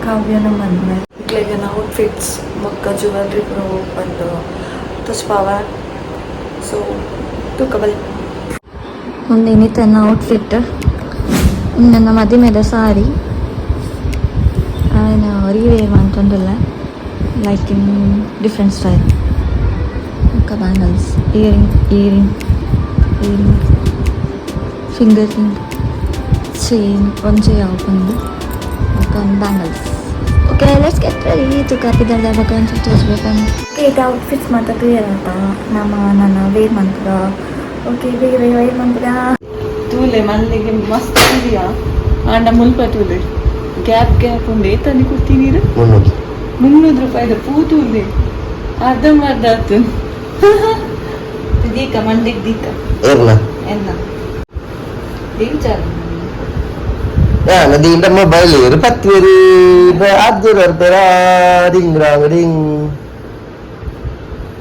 काव्यನ ಮದುವೆ ಇಟ್ಲಾಗೆ ಔಟ್ಫಿಟ್ಸ್ ಮಕ್ಕ ಜ್ಯುವೆಲ್ರಿ ಬಂದು ತುಸ್ಪಾವ ಸೊ ತೂಕಬಲ್ ಒಂದೇನಿತ್ತು ನನ್ನ ಔಟ್ಫಿಟ್ ನನ್ನ ಮದುವೆದ ಸಾರಿ ನಾನು ರೀವೇರ್ ಮಾಡ್ಕೊಂಡಿಲ್ಲ ಲೈಕ್ ಇನ್ ಡಿಫ್ರೆಂಟ್ ಸ್ಟೈಲ್ ಮಕ್ಕ bangles earring finger ring chain ಒಂಚೆ ಯಾವುದು ಒಂದು bangles okay let's get ready ತುಕಾಪಿದಲ್ಲ ಬಕನ್ ಚುಚ್ಚಬೇಕಂತ ಈಗ ಔಟ್ಫಿಟ್ಸ್ ಮಾತಾಡ್ತು ಏನಂತ ನನ್ನ ವೇರ್ ಮಾಡ್ತದ ಓಕೆ ಬೇಗ ವೇರ್ ಮಾಡ್ತದ ತೂಲೆ ಮಲ್ಲಿಗೆ ಮಸ್ತ್ ಇದೆಯಾ ಆಂಡ ಮುಲ್ಪ ತೂಲೆ ಗ್ಯಾಪ್ ಉಂಡೆ ತನಿ ಕುರ್ತಿ ನೀರು 300 ರೂಪಾಯಿದ ಪೂ ತೂಲೆ ಅರ್ಧ ಆತು ದೀಕ ಮಂಡಿಗೆ ದೀಕ ಎನ್ನ Nanti kita mau balik, repat wiri, beradil berbera, ring.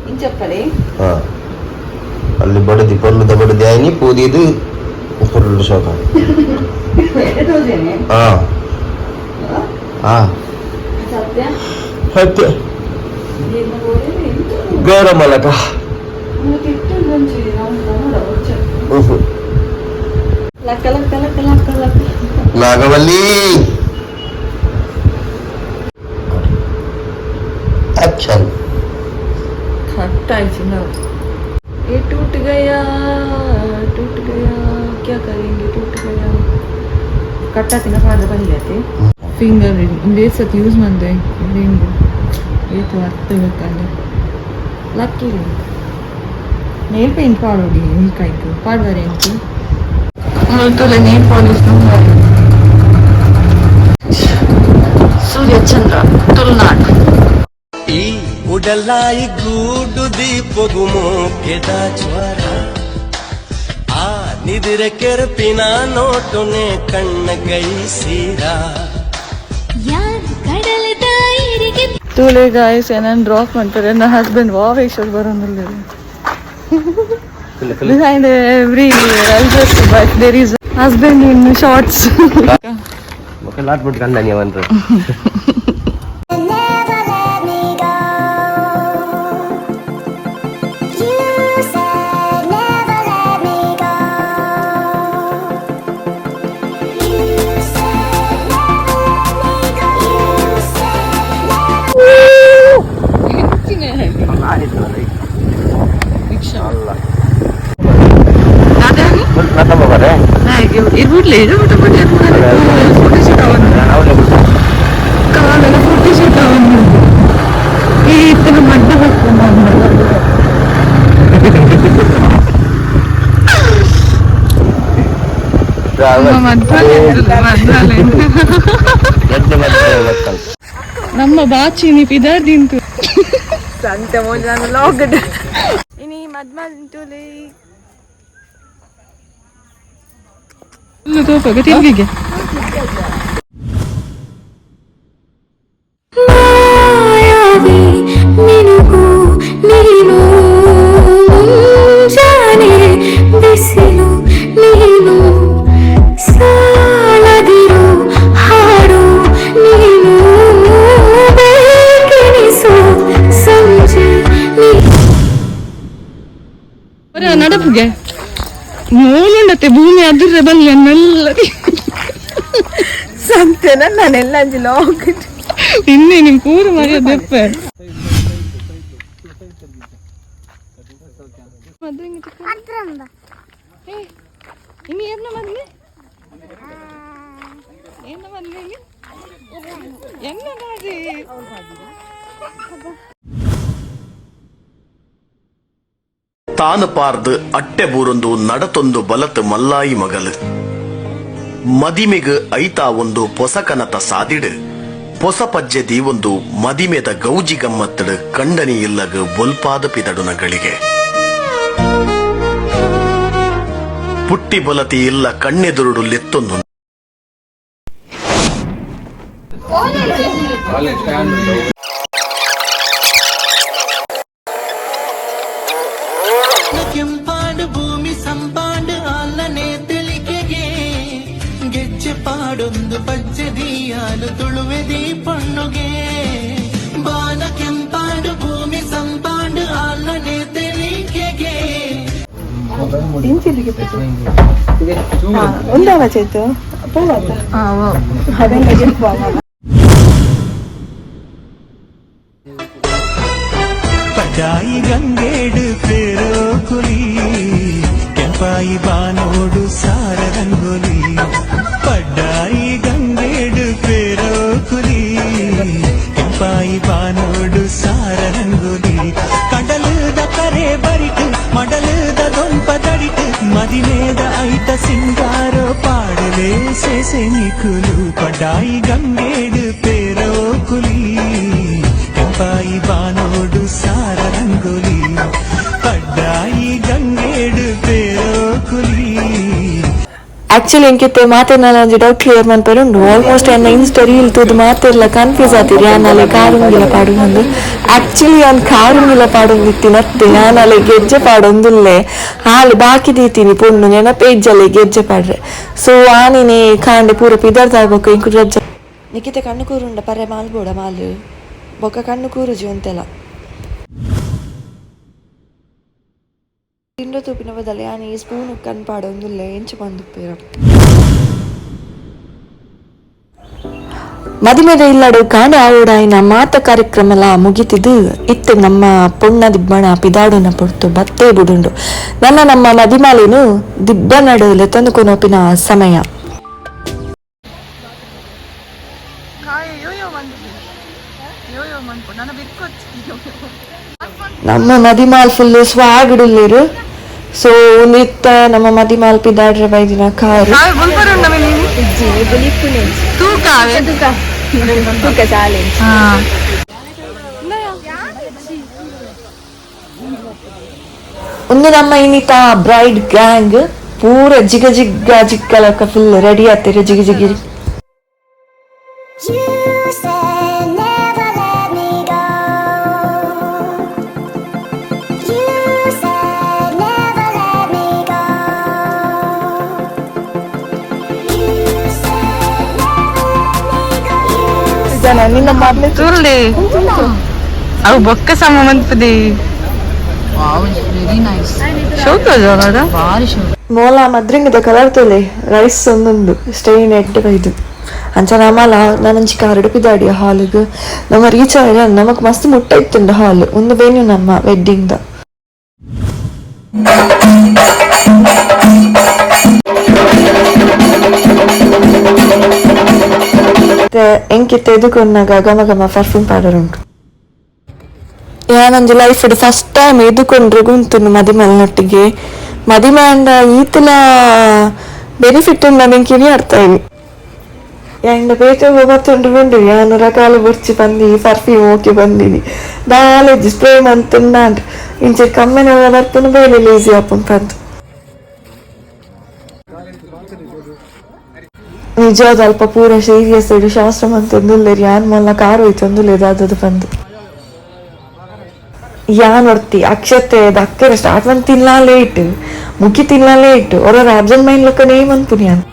Injak kali? Ali bade di perlu dia ini pudi itu perlu soka. Itu aja nih. Satya? Satya. Garam malaka. Mungkin itu ganci, kamu dah baca. Laka. Nagavalli. Action. खट्टा ना ये टूट गया क्या करेंगे टूट गया कट्टा तिना फाड़ बन जाते फिंगर रिंग ये सब यूज मंदे रिंग ये तो आते होता है लकी रिंग नेल पेंट पाड़ोगी ये काई को पाड़ वरेंगे तो ले नेल पॉलिश सूर्यचंद्र तुलनाट ಈ ಉಡಲಾಯಿ ಗೂಡು ದೀಪಗು ಮೋಕೆದ ಜ್ವರ ಆ ನಿದ್ರೆ ಕೆರಪಿನ ನೋಟುನೆ ಕಣ್ಣ ಗೈಸಿರ ಯಾರು ಕಡಲದ ಇರಿಗೆ ತೂಲೆ ಗಾಯ್ಸ್ ಏನನ್ ಡ್ರಾಪ್ ಮಾಡ್ತಾರೆ ನನ್ನ ಹಸ್ಬೆಂಡ್ ವಾವ್ ಏಶ್ವರ್ ಬರೋದಿಲ್ಲ behind every elder but there is husband in shorts okay lot put kandani avanru ಇರ್ಬಿಡ್ಲಿ ಇದು ಫೋಟೋ ಶೂಟ್ ಕಾಲೆಲ್ಲ ಫೋಟೋ ಶೂಟ್ ಈ ಇತ್ತನ ಮಡ್ಡ ಬೇಕು ನಮ್ಮ ಬಾಚಿ ನೀ ಪಿದಾರ್ದಿಂತು ಸಂತೆ ಮೋಜ ನಾನು ಲಾಗ್ಡ್ ಇನಿ ಮದ್ಮಂತುಲಿ ತೋಪಗ ತಿರುಗಿಗೆ ಮಾಯಾವಿ ನಿನಗೂ ನೀನು ಜಾನೆ ಬಿಸಿಲು ನೀನು ಸಾಲದಿರು ಹಾಡು ನೀನು ಬೇಕೆನಿಸು ಸಂಜೆ ನಡಪುಗೆ ಮೂಲುಂಡತ್ತೆ ಭೂಮಿ ಅದ್ರ ಬಲ್ಲ ಮೆಲ್ಲ ಸಂತೆನ ನಾನೆಲ್ಲ ಅಂಜಿಲ್ಲ ಹೋಗಿಟ್ಟು ಇನ್ನೇ ನಿಮ್ ಕೂರು ಮರಿಯ ದೆಪ್ಪೆ ಇನ್ನು ಏನ ಮದ್ವೆ ಎನ್ನ ಮಾಡಿ ತಾನು ಪಾರ್ದು ಅಟ್ಟೆ ಬೂರೊಂದು ನಡತೊಂದು ಬಲತ್ ಮಲ್ಲಾಯಿ ಮಗಲು ಮದಿಮೆಗ್ ಐತಾ ಒಂದು ಪೊಸಕನತ ಸಾದಿಡು ಪೊಸ ಪಜ್ಜೆದಿ ಒಂದು ಮದಿಮೆದ ಗೌಜಿ ಗಮ್ಮತ್ತಡು ಕಂಡನಿ ಇಲ್ಲಗ ಬೊಲ್ಪಾದ ಪಿದಡುನಗಳಿಗೆ ಪುಟ್ಟಿ ಬೊಲತಿ ಇಲ್ಲ ಕಣ್ಣೆದುರುಡು ಲೆತ್ತೊಂದು ಕೆಂಪಾಂಡು ಭೂಮಿ ಸಂಪಾಂಡು ಅಲ್ಲನೆ ತಿಳಿಕೆಗೆ ಗೆಜ್ಜೆ ಪಾಡೊಂದು ಪಜ್ಜೆ ದೀಯಾಲು ತುಳುವೆ ದೀಪ ఉందా చేతు పోవద్దా అదే ಪಟಾಯಿ ಗಂಗೇಡು ಪೇರೋಕುಲಿ ಕೆಂಪಾಯಿ ಬಾನೋಡು ಸಾರ ರಂಗೋಲಿ ಪಡ್ಡಾಯಿ ಗಂಗೇಡು ಪೇರೋಕುಲಿ ಕೆಂಪಾಯಿ ಬಾನೋಡು ಸಾರ ರಂಗೋಲಿ ಕಡಲದ ಕರೆ ಬರಿಟು ಮಡಲದ ದೊಂಪ ತಡಿಟು ಮದಿಮೇದ ಐತ ಸಿಂಗಾರೋ ಪಾಡಲೇ ಸೇಸೆ ನಿಕುಲು ಪಡ್ಡಾಯಿ ಗಂಗೇಡು ಪೇರೋಕುಲಿ ಕೆಂಪಾಯಿ ಬಾನೋಡು ಸಾರ ರಂಗೋಲಿ ಪಡ್ಡಾಯಿ ಗಂಗೇಡು ಪೇರೋಕುಲಿ ಆಕ್ಚುಲಿ ಎಂಕಿತ್ತೆ ಮಾತೇನಲ್ಲ ಡೌಟ್ ಕ್ಲಿಯರ್ ಮಾಡ್ಪೇರುಂಡು ಆಲ್ಮೋಸ್ಟ್ ಎನ್ನ ಇನ್ಸ್ಟಾ ರೀಲ್ ತೂದು ಮಾತೆಲ್ಲ ಕನ್ಫ್ಯೂಸ್ ಆತಿರಿ ಯಾನಲೆ ಕಾರುಂಗಿಲ ಪಾಡುಂದು ಆಕ್ಚುಲಿ ಅವ್ನು ಕಾರುಂಗಿಲ ಪಾಡುಂಗಿತ್ತಿ ನತ್ತೆ ಯಾನಲೆ ಗೆಜ್ಜೆ ಪಾಡೊಂದುಲ್ಲೆ ಹಾಲು ಬಾಕಿ ದೀತೀನಿ ಪುಣ್ಣು ನೆನಪೇಜ್ಜಲ್ಲಿ ಗೆಜ್ಜೆ ಪಾಡ್ರೆ ಸೊ ಆನಿನೇ ಕಾಂಡೆ ಪೂರ ಪಿದಾರ್ಥ ಆಗ್ಬೇಕು ಇಂಕು ರಜ್ಜ ನಿಖಿತೆ ಕಣ್ಣು ಕೂರುಂಡ ಪರ್ರೆ ಮಾಲ್ಬೋಡ ಮಾಲು ಬೊಕ್ಕ ಕಣ್ಣು ಕೂರುಜಿ ಅಂತೆಲ್ಲ ತಿಂಡು ತೂಪಿನ ಬದಲು ಯಾನು ಈ ಸ್ಪೂನು ಕಣ್ಣು ಪಾಡೊಂದುಲ್ಲೆ ಎಂಚು ಬಂದುಪ್ಪೇರ ಮದಿಮೆದ ಇಲ್ಲಡು ಕಾಂಡ ಆವೋಡಾಯಿನ ಮಾತ ಕಾರ್ಯಕ್ರಮ ಮುಗಿತಿದ್ದು ಇತ್ತು ನಮ್ಮ ಪೊಣ್ಣ ದಿಬ್ಬಣ ಪಿದಾಡುನ ಪೊರ್ತು ಬತ್ತೇ ಬುಡುಂಡು ನಮ್ಮ ಮದಿಮಾಲಿನು ದಿಬ್ಬನಡು ಲೆತಂದು ಕೊನೋಪಿನ ಸಮಯ ನಮ್ಮ ಮದಿಮಾಲ್ ಫುಲ್ ಸ್ವಾಗಡುಲ್ಲಿರು ಸೊ ಒಂದಿತ್ತ ನಮ್ಮ ಮದಿಮಾಲ್ ಪಿದಾಡ್ರೆ ಬೈದಿನ ಕಾರು ಒಂದು ನಮ್ಮ ಇನ್ನಿತ ಬ್ರೈಡ್ ಗ್ಯಾಂಗ್ ಪೂರ ಜಿಗ ಜಿಗ್ಗ ಜಿಕ್ಕಲಕ್ಕ ಫುಲ್ ರೆಡಿ ಆತಿರು ಜಿಗಿ ಜಿಗಿ ನಿನ್ನ ಮೊದಲೇ చూడండి అవి బొక్క సంబంధించింది షోతో చూడదా ಮೋಲ ಮದ್ರಿಂಗದ ಕಲರ್ ತೊಲೆ ರೈಸ್ ಒಂದೊಂದು ಸ್ಟೈನ್ ಎಡ್ಡೆ ಬೈದು ಅಂಚ ನಮ್ಮಲ ನನಂಚಿ ಕಾರಡು ಪಿದಾಡಿಯ ಹಾಲಿಗೆ ನಮ್ಮ ರೀಚ್ ಆಗ ನಮಕ್ ಮಸ್ತ್ ಮುಟ್ಟ ಇತ್ತುಂಡು ಹಾಲ್ ಒಂದು ವೆನ್ಯೂ ನಮ್ಮ ವೆಡ್ಡಿಂಗ್ ದ ಎಂಕಿತ್ತ ಎದುಕೊಂಡಾಗ ಘಮ ಘಮ ಪರ್ಫ್ಯೂಮ್ ಪೌಡರ್ ಉಂಟು ಯಾನೊಂದು ಲೈಫ್ ಫಸ್ಟ್ ಟೈಮ್ ಎದುಕೊಂಡ್ರೆ ಗುಂತುಂಡು ಮದಿಮಲ್ನೊಟ್ಟಿಗೆ ಮದಿಮೆ ಅಂಡ ಈತಲ ಬೆನಿಫಿಟ್ ಉಂಡ ಬೆಂಕಿನಿ ಅರ್ಥ ಇವಿ ಯಾಂಡ ಪೇಟೆ ಬತ್ತುಂಡು ಬಂದು ಯಾನು ರಕಾಲ ಬುರ್ಚಿ ಬಂದಿ ಪರ್ಫ್ಯೂಮ್ ಓಕೆ ಬಂದಿನಿ ನಾಲೆಜ್ ಸ್ಪ್ರೇ ಮಂತುಂಡ ಇಂಚೆ ಕಮ್ಮೆನೆಲ್ಲ ಬರ್ಪುನು ಬೇಲೆ ಲೇಸಿ ಆಪುನ್ ಪಂತು ನಿಜವಾದ ಅಲ್ಪ ಪೂರ ಸೀರಿಯಸ್ ಇಡು ಶಾಸ್ತ್ರ ಮಂತೊಂದುಲ್ಲೇರಿ ಯಾನ್ ಮೊಲ್ಲ ಕಾರು ಹೋಯ್ತೊಂದುಲ್ಲೇದು ಅದದು ಬಂದು ಯಾನ್ ಹೊರ್ತಿ ಅಕ್ಷತೆ ಅಕ್ಕರೆ ಸ್ಟಾರ್ಟ್ ಬಂದು ತಿನ್ನ ಲೇಟ್ ಮುಖಿ ತಿನ್ನ ಲೇಟ್ ಅವರ ಅಬ್ಸೆಂಟ್ ಮೈಂಡ್ ಲಕ್ಕ ನೇಮ್ ಅನ್ಪುನಿ ಯಾನ್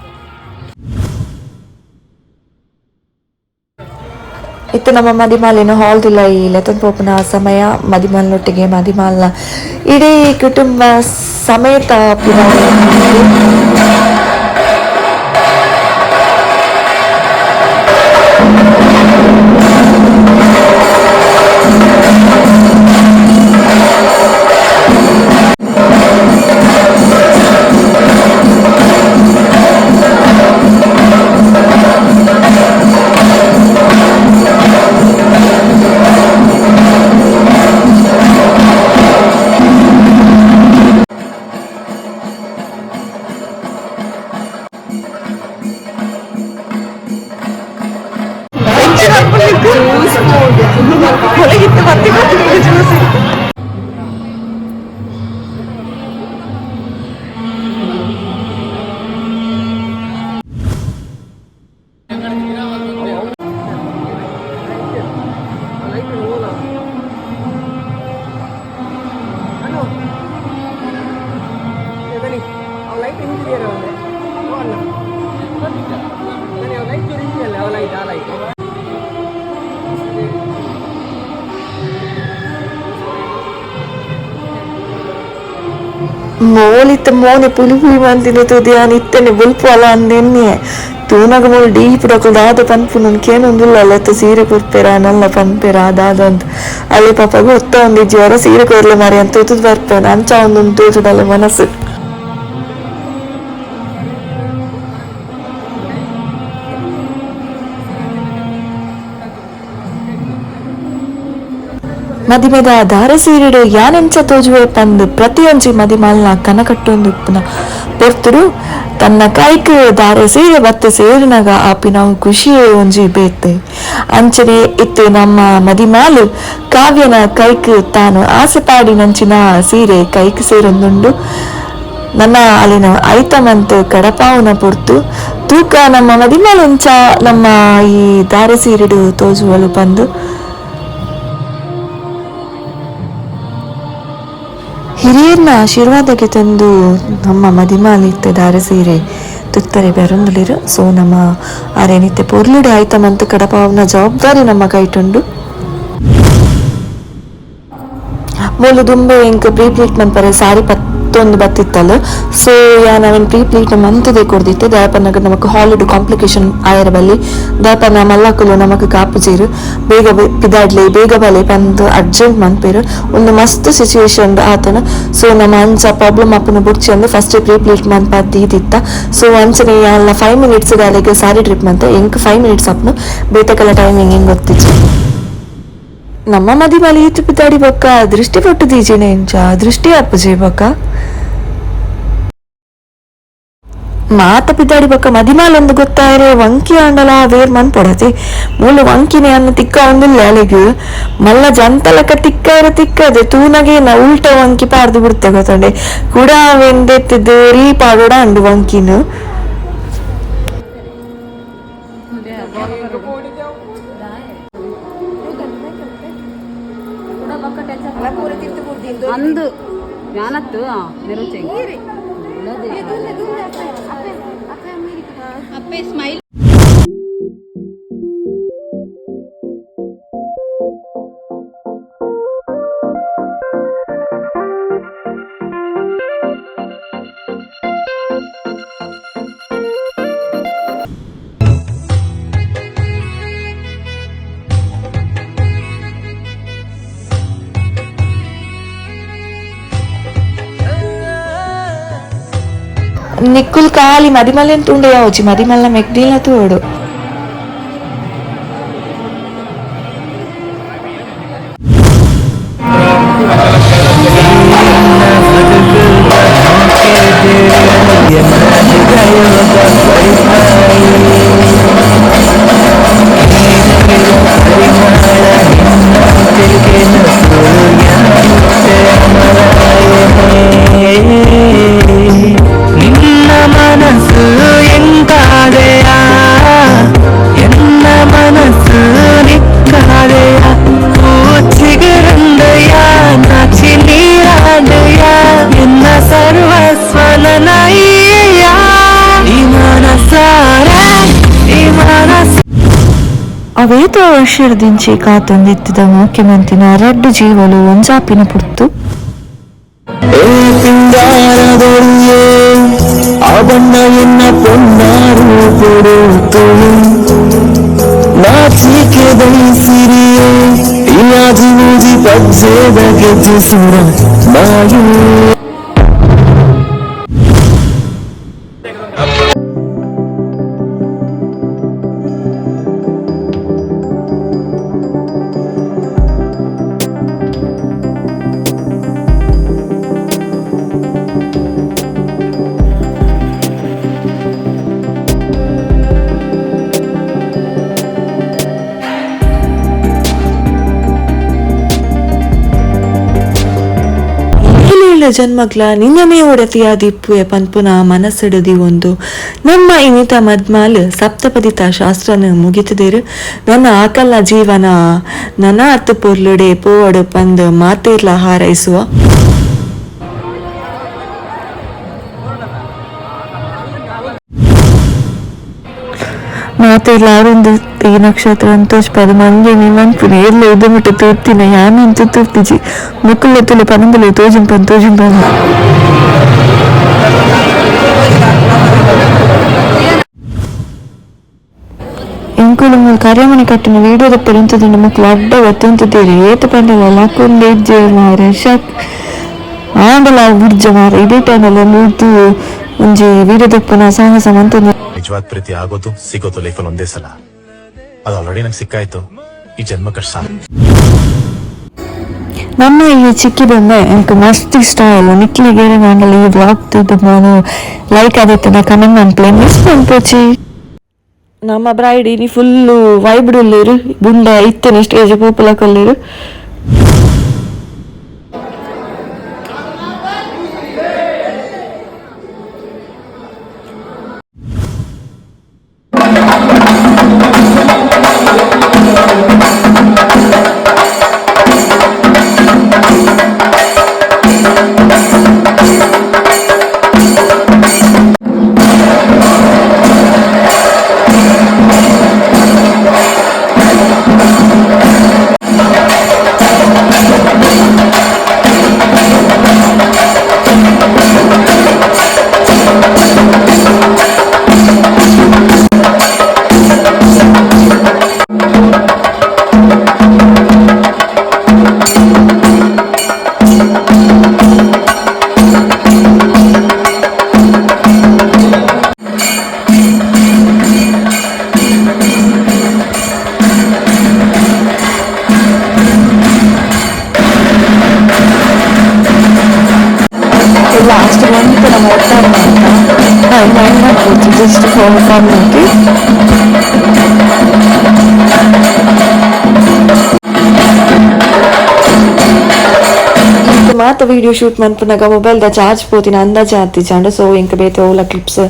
ಇತ್ತು ನಮ್ಮ ಮದಿಮಾಲಿನ ಹಾಲ್ದಿಲ್ಲ ಈ ಲೆತನ್ ಪೋಪನ ಸಮಯ ಮದಿಮಾಲ್ನೊಟ್ಟಿಗೆ ಮದಿಮಾಲ್ನ ಇಡೀ ಕುಟುಂಬ ಸಮೇತ ಮೋಲಿತ್ತ ಮೋನೆ ಪುಲಿ ಪುಲಿ ಮಂತಿನ ತುದಿ ಇತ್ತನೆ ಬುಲ್ಪು ಅಲ್ಲ ಅಂದೆನ್ನೆ ತೂನಗ ಮೂಲ ಡೀಪ್ ಡಕುಲ್ ದಾದ ಪನ್ಪು ನನ್ ಕೇನೊಂದಿಲ್ಲ ಅಲ್ಲತ್ತ ಸೀರೆ ಕೊಡ್ಪೇರ ನಲ್ಲ ಪನ್ಪೇರ ಅದಾದ ಅಂತ ಅಲ್ಲಿ ಪಾಪಗ ಒತ್ತ ಒಂದಿಜ್ಜಿ ಅವರ ಸೀರೆ ಕೊರ್ಲೆ ಮಾರಿ ಅಂತ ತೂತದ್ ಬರ್ಪೇನ ಅಂಚ ಒಂದೊಂದು ತೂತದಲ್ಲ ಮನಸ್ಸು. ಮದಿಮೆದ ದಾರ ಸೀರೆಡು ಯಾನೆಂಚ ತೋಜುವೆ ಪಂದು ಪ್ರತಿಯೊಂಜಿ ಮದಿಮಾಲ್ನ ಕನಕಟ್ಟೊಂದು ಉಪ್ಪುನ ಪೊರ್ತುಡು ತನ್ನ ಕೈಕ್ ದಾರ ಸೀರೆ ಬತ್ತೆ ಸೇರಿನಾಗ ಆಪಿನ ಖುಷಿಯೇ ಒಂಜಿ ಬೇತೆ ಅಂಚನೆ ಇತ್ತು ನಮ್ಮ ಮದಿಮಾಲು ಕಾವ್ಯನ ಕೈಕ್ ತಾನು ಆಸೆ ಪಾಡಿ ನಂಚಿನ ಸೀರೆ ಕೈಕ್ ಸೇರೊಂದುಂಡು ನನ್ನ ಅಲ್ಲಿನ ಐತಮಂತ್ ಕಡಪಾವುನ ಪೊರ್ತು ತೂಕ ನಮ್ಮ ಮದಿಮಾಲೆಂಚ ನಮ್ಮ ಈ ದಾರ ಸೀರೆಡು ತೋಜುವಲು ಬಂದು ಹಿರಿಯರ್ನ ಆಶೀರ್ವಾದಕ್ಕೆ ತಂದು ನಮ್ಮ ಮದಿಮಾಲಿತ್ತೆ ದಾರ ಸೀರೆ ತುತ್ತರೆ ಬೆರೊಂದುಲಿರು. ಸೊ ನಮ್ಮ ಆರೇನಿತ್ತೆ ಪೊರ್ಲುಡೆ ಆಯ್ತಮಂತ ಕಡಪಾವನ ಜವಾಬ್ದಾರಿ ನಮ್ಮ ಕೈಟುಂಡು. ಮೂಲು ದುಂಬೆ ಎಂಕ್ ಪ್ರೀ ಟ್ರೀಟ್ಮೆಂಟ್ ಪರ ಸಾರಿ ಪತ್ತೊಂದು ಬತ್ತಿತ್ತಲ್ಲ. ಸೊ ನಾವೇನು ಪ್ರೀ ಟ್ರೀಟ್ಮೆಂಟ್ ಮಂತದೇ ಕೊಡ್ದಿತ್ತೆ ದಯಪನ್ನಾಗ ನಮಕ್ ಹಾಲಿಡ್ ಕಾಂಪ್ಲಿಕೇಶನ್ ಆಯರ ಬಲ್ಲಿ ದಯಪನ್ನ ಮಲ್ಲಕ್ಕಲು ನಮಕ್ ಕಾಪುಜೀರು ಬೇಗ ಪಿದಾಡ್ಲಿ ಬೇಗ ಬಲೆ ಬಂದು ಅರ್ಜೆಂಟ್ ಮನ್ಪೇರು ಒಂದು ಮಸ್ತ್ ಸಿಚುವೇಶನ್ ಆತನ. ಸೊ ನಮ್ಮ ಅಂಚ ಪ್ರಾಬ್ಲಮ್ ಅಪ್ಪನ ಬುಡ್ಚಿ ಅಂದ್ರೆ ಫಸ್ಟ್ ಪ್ರೀ ಟ್ರೀಟ್ಮೆಂಟ್ ಪದ್ದಿ ಇದಿತ್ತ. ಸೊ ಅಂಚನೆ ಎಲ್ಲ 5 minutes ಗಾಲಿಗೆ ಸಾರಿ ಟ್ರೀಟ್ಮೆಂಟ್ ಎಂಕ್ 5 minutes ಅಪ್ಪನು ಬೇತಕಲ ಟೈಮಿಂಗ್ ಹೆಂಗ್ ಗೊತ್ತಿತ್ತು. ನಮ್ಮ ಮದಿಮಾಲಿ ಈತು ಪಿತಾಡಿ ಬೊಕ್ಕ ದೃಷ್ಟಿ ಪಟ್ಟು ದೀಜಿನೆ ಇಂಚ ದೃಷ್ಟಿ ಅಪ್ಪಜಿ ಬೊಕ್ಕ ಮಾತ ಪಿತಾಡಿ ಬೊಕ್ಕ ಮದಿಮಾಲೊಂದು ಗೊತ್ತಾಯರೆ ವಂಕಿ ಆಂಡಲ ವೇರ್ ಮನ್ ಪೊಡತಿ ಮೂಲ ವಂಕಿನೇ ಅನ್ನ ತಿಕ್ಕ ಒಂದಿಲ್ಲ ಅಲ್ಲಿಗೂ ಮಲ್ಲ ಜಂತಲಕ ತಿಕ್ಕದೆ ತೂನಗೆ ನ ಉಲ್ಟ ವಂಕಿ ಪಾರ್ದು ಬಿಡ್ತೆ ಗೊತ್ತಂಡೆ ಕೂಡ ವೆಂದೆತ್ತಿದ್ದು ರೀ ಪಾಡೋಡ ಅಂಡು ವಂಕಿನು ಅಂದು ಜ್ಞಾನತ್ತು ನೆರುಚೆ ಅಪ್ಪೆ ಸ್ಮೈಲ್ నిక్కులు కాలి మదిమల్ ఎంత ఉండేవా వచ్చి మదిమల్ల మెక్డీల తోడు ಅವೇತ ವರ್ಷದಿಂಚಿ ಕಾತೊಂದಿತ್ತಿದ ಮುಖ್ಯಮಂತ್ರಿನ ರಡ್ಡು ಜೀವಲು ಒಂಜಾಪಿನ ಪುರ್ತು ಬಣ್ಣ ಎನ್ನ ಪೊನ್ನಾರು ಕೊಡುತ್ತು ನಾಚಿಕೆ ಬಯಸಿರಿಯೇ ಇಲಾಜಿ ಮೂಜಿ ಪಜ್ಜೆದ ಗೆಜ್ಜಿಸುರ ಮಾಯು ಜನ್ಮಗ್ಲ ನಿನ್ನಮೇ ಒಡತಿಯಾದಿಪ್ಪುವೆ ಪನ್ಪುನ ಮನಸ್ಸಿಡದಿ ಒಂದು ನಮ್ಮ ಇನಿತ ಮದ್ಮಾಲ್ ಸಪ್ತಪದಿತ ಶಾಸ್ತ್ರನ ಮುಗಿತದೇರು ನನ್ನ ಆಕಲ್ಲ ಜೀವನ ನನ್ನ ಅತ್ತು ಪೊರ್ಲುಡೆ ಪೋವಡು ಪಂದು ಮಾತೇರ್ಲ ಹಾರೈಸುವ ಮಾತು ಇಲ್ಲ ಅವರೊಂದು ಈ ನಕ್ಷತ್ರ ಅಂತ ತೋರಿಸ್ಬಾರ್ದು ಮಂಗೆ ನೀವು ಅನ್ಪುನೆ ಎಲ್ಲ ಇದು ಮುಟ್ಟು ತೋರ್ತಿನ ಯಾನಂತೂ ತೋರ್ತಿಜಿ ಮುಕ್ಕುಲ್ಲ ತುಳು ಪನಂಬುಲೆ ತೋಜಿಂಪನ್ ಎಂಕುಲು ಕಾರ್ಯಮಣಿ ಕಟ್ಟಿನ ವೀಡಿಯೋದ ಪೆರಂತದಿಂದ ಮಕ್ಕಳು ಅಡ್ಡ ಒತ್ತಂತಿದ್ದೀರಿ ಏತ ಪಂಡಲ ಲಕ್ಕುಂಡೆ ಇಜ್ಜೆ ಮಾರ ಶಕ್ ಆಂಡಲ ಉರ್ಜ ಮಾರ ಇದೇ ಟೈಮಲ್ಲ ಮೂರ್ತು ಒಂಜಿ ವೀಡಿಯೋದ ಪುನಃ ಸಾಹಸ ಮಂತಂದು ನಿಜವಾದ ಪ್ರೀತಿ ಆಗೋದು ಸಿಗೋದು ಲೈಫಲ್ಲಿ ಒಂದೇ ಸಲ. ಅದು ಆಲ್ರೆಡಿ ನಂಗೆ ಸಿಕ್ಕಾಯ್ತು, ಈ ಜನ್ಮಕ್ಕೆ ಸಾಕು. ನಮ್ಮ ಈ ಚಿಕ್ಕಿ ಬೊಮ್ಮೆ എനിക്ക് ಮಸ್ತ್ ಇಷ್ಟ ಆಯ್ತು. ನಿಕ್ಲಿಗೆ ನಾನಲ್ಲಿ ಈ ಬ್ಲಾಗ್ ತೆಗೆದು ನಾನು ಲೈಕ್ ಆದಿತ್ತು ಕಮೆಂಟ್ ಮಾಡ್ತೀನಿ ಮಿಸ್ ಮಾಡ್ಕೋಚಿ. ನಮ್ಮ ಬ್ರೈಡ್ ಇನಿ ಫುಲ್ಲು ವೈಬ್ಡುಲ್ಲಿರು ಬುಂಡ ಇತ್ತೇನೆ ಸ್ಟೇಜ್ ಪೂಪಲಕಲ್ಲಿರು. ಲಾಸ್ಟ್ ಮಂತ್ ನಮ್ಮ ಒಟ್ಟಾರೆ ಮೈಂಡ್ ಮಾಡ್ಬೋದು ಜಸ್ಟ್ ಫಾರ್ ಫ್ಯಾಮಿಲಿಗೆ. ಮಾತ ವಿಡಿಯೋ ಶೂಟ್ ಮನ್ಪುನಾಗ ಮೊಬೈಲ್ದ ಚಾರ್ಜ್ ಪೋತಿನ ಅಂದಾಜೆ ಆತಿಜಾಂಡ ಸೊ ಇಂಕ ಬೇತೆ ಓಲ ಕ್ಲಿಪ್ಸ್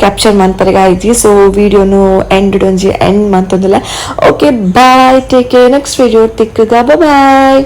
ಕ್ಯಾಪ್ಚರ್ ಮನ್ಪರೆಗೆ ಆಯ್ತಿ. ಸೊ ವಿಡಿಯೋನು ಎಂಡ್ ಮಂತಂದಿಲ್ಲ. Okay bye, take care, next video ತಿಕ್ಕದ ಬಾಯ್.